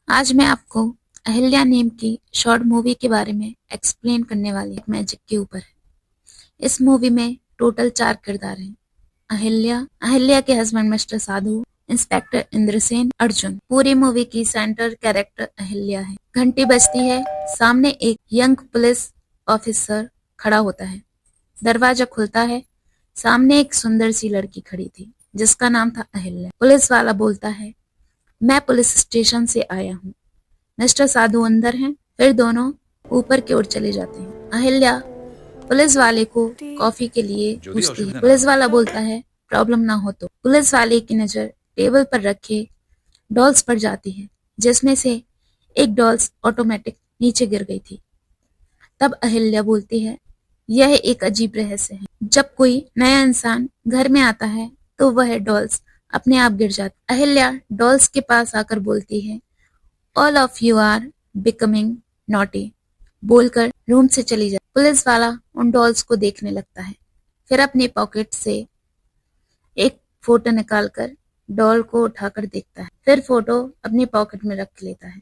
आज मैं आपको अहिल्या नेम की शॉर्ट मूवी के बारे में एक्सप्लेन करने वाली हूँ। मैजिक के ऊपर है। इस मूवी में टोटल 4 किरदार हैं। अहिल्या के हस्बैंड मिस्टर साधु, इंस्पेक्टर इंद्रसेन, अर्जुन। पूरी मूवी की सेंटर कैरेक्टर अहिल्या है। घंटी बजती है, सामने एक यंग पुलिस ऑफिसर खड़ा होता है। दरवाजा खुलता है, सामने एक सुंदर सी लड़की खड़ी थी जिसका नाम था अहिल्या। पुलिस वाला बोलता है, मैं पुलिस स्टेशन से आया हूँ। मिस्टर साधु अंदर हैं। फिर दोनों ऊपर की ओर चले जाते हैं। अहिल्या पुलिस वाले को कॉफी के लिए पूछती है। पुलिस वाला बोलता है, प्रॉब्लम ना हो तो। पुलिस वाले की नजर टेबल पर रखे डॉल्स पर जाती है, जिसमें से एक डॉल्स ऑटोमेटिक नीचे गिर गई थी। तब अहिल्या बोलती है, यह एक अजीब रहस्य है। जब कोई नया इंसान घर में आता है तो वह डॉल्स अपने आप गिर जाती। अहिल्या डॉल्स के पास आकर बोलती है, all of you are becoming naughty, बोलकर रूम से चली जाती। पुलिस वाला उन डॉल्स को देखने लगता है, फिर अपनी पॉकेट से एक फोटो निकालकर डॉल को उठाकर देखता है, फिर फोटो अपनी पॉकेट में रख लेता है।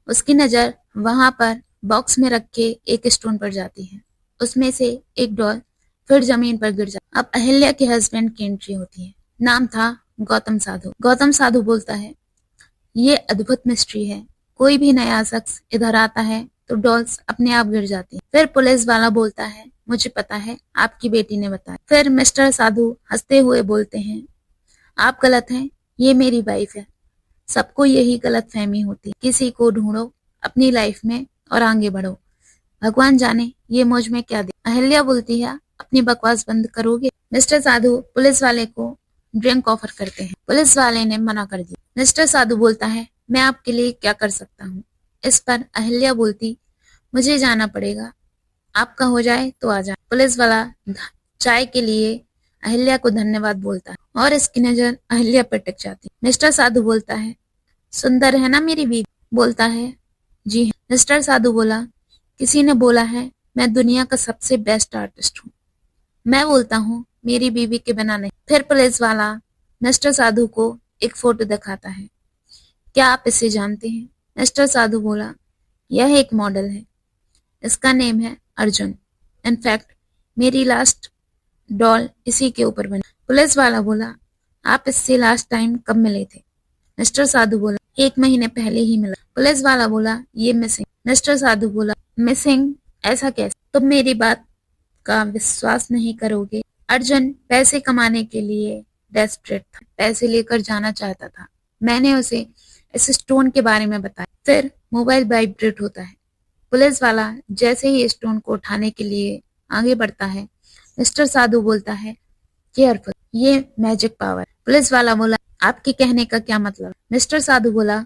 उसकी नजर वहां पर बॉक्स में रखे एक स्टोन पर जाती है। उसमें से एक डॉल फिर जमीन पर गिर जाती। अब अहिल्या के हस्बैंड की एंट्री होती है। नाम था गौतम साधु। गौतम साधु बोलता है, ये अद्भुत मिस्ट्री है। कोई भी नया शख्स इधर आता है तो डॉल्स अपने आप गिर जाती हैं। फिर पुलिस वाला बोलता है, मुझे पता है, आपकी बेटी ने बताया। फिर मिस्टर साधु हंसते हुए बोलते हैं, आप गलत हैं, ये मेरी वाइफ है। सबको यही गलत फहमी होती है। किसी को ढूंढो अपनी लाइफ में और आगे बढ़ो। भगवान जाने ये मुझ में क्या दे। अहिल्या बोलती है, अपनी बकवास बंद करोगे? मिस्टर साधु पुलिस वाले को ड्रिंक ऑफर करते हैं। पुलिस वाले ने मना कर दिया। मिस्टर साधु बोलता है, मैं आपके लिए क्या कर सकता हूँ? इस पर अहिल्या बोलती, मुझे जाना पड़ेगा, आपका हो जाए तो आ जाए। पुलिस वाला चाय के लिए अहिल्या को धन्यवाद बोलता है और इसकी नजर अहिल्या पर टिक जाती है। मिस्टर साधु बोलता है, सुंदर है ना मेरी बीवी? बोलता है, जी हाँ। मिस्टर साधु बोला, किसी ने बोला है मैं दुनिया का सबसे बेस्ट आर्टिस्ट हूँ। मैं बोलता हूँ मेरी बीवी के बिना नहीं। फिर पुलिस वाला मिस्टर साधु को एक फोटो दिखाता है। क्या आप इसे जानते हैं? मिस्टर साधु बोला, यह एक मॉडल है, इसका नेम है अर्जुन। इनफैक्ट मेरी लास्ट डॉल इसी के ऊपर बनी। पुलिस वाला बोला, आप इससे लास्ट टाइम कब मिले थे? मिस्टर साधु बोला, 1 महीने पहले ही मिला। पुलिस वाला बोला, ये मिसिंग। मिस्टर साधु बोला, मिसिंग? ऐसा कैसे? तुम मेरी बात का विश्वास नहीं करोगे। अर्जुन पैसे कमाने के लिए डेस्परेट था, पैसे लेकर जाना चाहता था। मैंने उसे इस स्टोन के बारे में बताया। फिर मोबाइल वाइब्रेट होता है। पुलिस वाला जैसे ही स्टोन को उठाने के लिए आगे बढ़ता है, मिस्टर साधु बोलता है, केयरफुल, ये मैजिक पावर। पुलिस वाला बोला, आपके कहने का क्या मतलब? मिस्टर साधु बोला,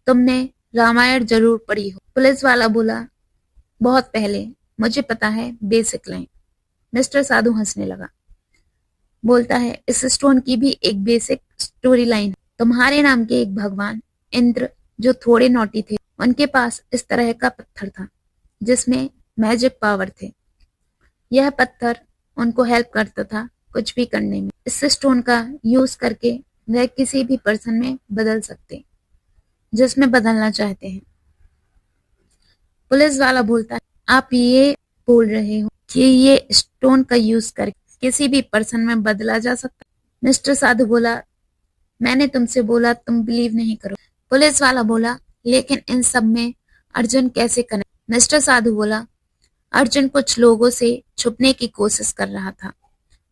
तुमने रामायण जरूर पढ़ी हो। पुलिस वाला बोला, बहुत पहले, मुझे पता है बेसिक लाइन। मिस्टर साधु हंसने लगा, बोलता है, इस स्टोन की भी एक बेसिक स्टोरी लाइन। तुम्हारे नाम के एक भगवान इंद्र जो थोड़े नोटी थे, उनके पास इस तरह का पत्थर था जिसमें मैजिक पावर थे। यह पत्थर उनको हेल्प करता था कुछ भी करने में। इस स्टोन का यूज करके वह किसी भी पर्सन में बदल सकते जिसमें बदलना चाहते हैं। पुलिस वाला बोलता है, आप ये बोल रहे हो कि ये स्टोन का यूज करके किसी भी पर्सन में बदला जा सकता है? मिस्टर साधु बोला, मैंने तुमसे बोला, तुम बिलीव नहीं करो। पुलिस वाला बोला, लेकिन इन सब में अर्जुन कैसे कनेक्ट? मिस्टर साधु बोला, अर्जुन कुछ लोगों से छुपने की कोशिश कर रहा था।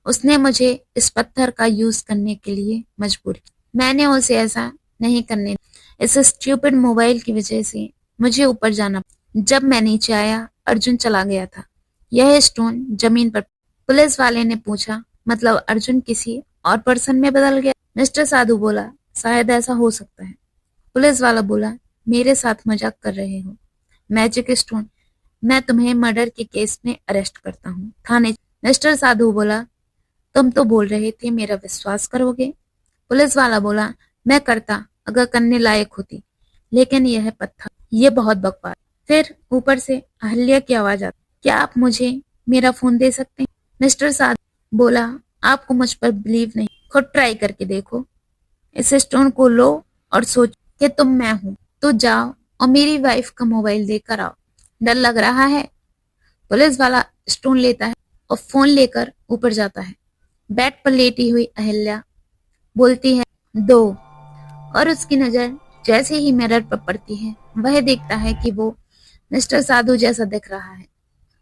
उसने मुझे इस पत्थर का यूज करने के लिए मजबूर किया। मैंने उसे ऐसा नहीं करने दिया। इस स्टूपिड मोबाइल की वजह से मुझे ऊपर जाना। जब मैं नीचे आया, अर्जुन चला गया था। यह स्टोन जमीन पर। पुलिस वाले ने पूछा, मतलब अर्जुन किसी और पर्सन में बदल गया? मिस्टर साधु बोला, शायद ऐसा हो सकता है। पुलिस वाला बोला, मेरे साथ मजाक कर रहे हो? मैजिक स्टोन, मैं तुम्हें मर्डर के केस में अरेस्ट करता हूँ, थाने। मिस्टर साधु बोला, तुम तो बोल रहे थे मेरा विश्वास करोगे। पुलिस वाला बोला, मैं करता अगर करने लायक होती, लेकिन यह पत्थर, ये बहुत बकवास। फिर ऊपर से अहिल्या की आवाज आती, क्या आप मुझे मेरा फोन दे सकते हैं? मिस्टर साधु बोला, आपको मुझ पर बिलीव नहीं, खुद ट्राई करके देखो। इस स्टोन को लो और सोचो कि तुम मैं हूँ। तो जाओ और मेरी वाइफ का मोबाइल देकर आओ, डर लग रहा है। पुलिस वाला स्टोन लेता है और फोन लेकर ऊपर जाता है। बेड पर लेटी हुई अहिल्या बोलती है 2, और उसकी नजर जैसे ही मिरर पर पड़ती है वह देखता है कि वो मिस्टर साधु जैसा दिख रहा है।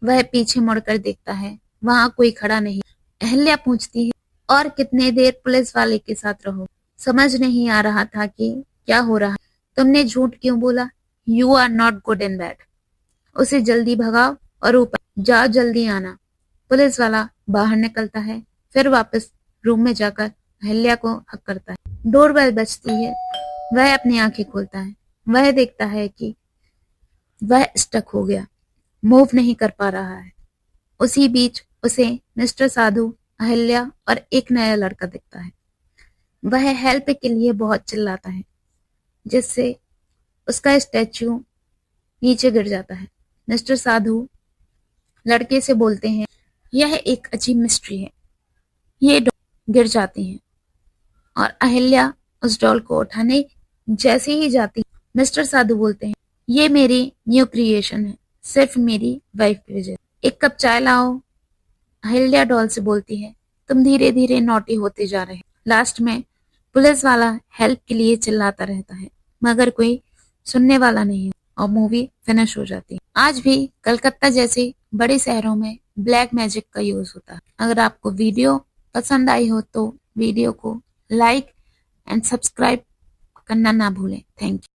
वह पीछे मुड़कर देखता है, वहां कोई खड़ा नहीं। अहिल्या पूछती है, और कितने देर पुलिस वाले के साथ रहो? समझ नहीं आ रहा था कि क्या हो रहा है। तुमने झूठ क्यों बोला? You are not good in bad. उसे जल्दी भगाओ और ऊपर जाओ, जल्दी आना। पुलिस वाला बाहर निकलता है, फिर वापस रूम में जाकर अहिल्या को हक करता है। डोरबेल बजती है। वह अपनी आंखें खोलता है। वह देखता है कि वह स्टक हो गया, मूव नहीं कर पा रहा है। उसी बीच उसे मिस्टर साधु, अहिल्या और एक नया लड़का दिखता है। वह हेल्प के लिए बहुत चिल्लाता है, जिससे उसका स्टैच्यू नीचे गिर जाता है। मिस्टर साधु लड़के से बोलते हैं, यह एक अजीब मिस्ट्री है। ये डॉल गिर जाती है और अहिल्या उस डॉल को उठाने जैसे ही जाती, मिस्टर साधु बोलते हैं, ये मेरी न्यू क्रिएशन है, सिर्फ मेरी वाइफ की वजह। एक कप चाय लाओ। अहिल्या डॉल से बोलती है, तुम धीरे धीरे नॉटी होते जा रहे हो। लास्ट में पुलिस वाला हेल्प के लिए चिल्लाता रहता है, मगर कोई सुनने वाला नहीं है और मूवी फिनिश हो जाती है। आज भी कलकत्ता जैसे बड़े शहरों में ब्लैक मैजिक का यूज होता है। अगर आपको वीडियो पसंद आई हो तो वीडियो को लाइक एंड सब्सक्राइब करना ना भूलें। Thank you.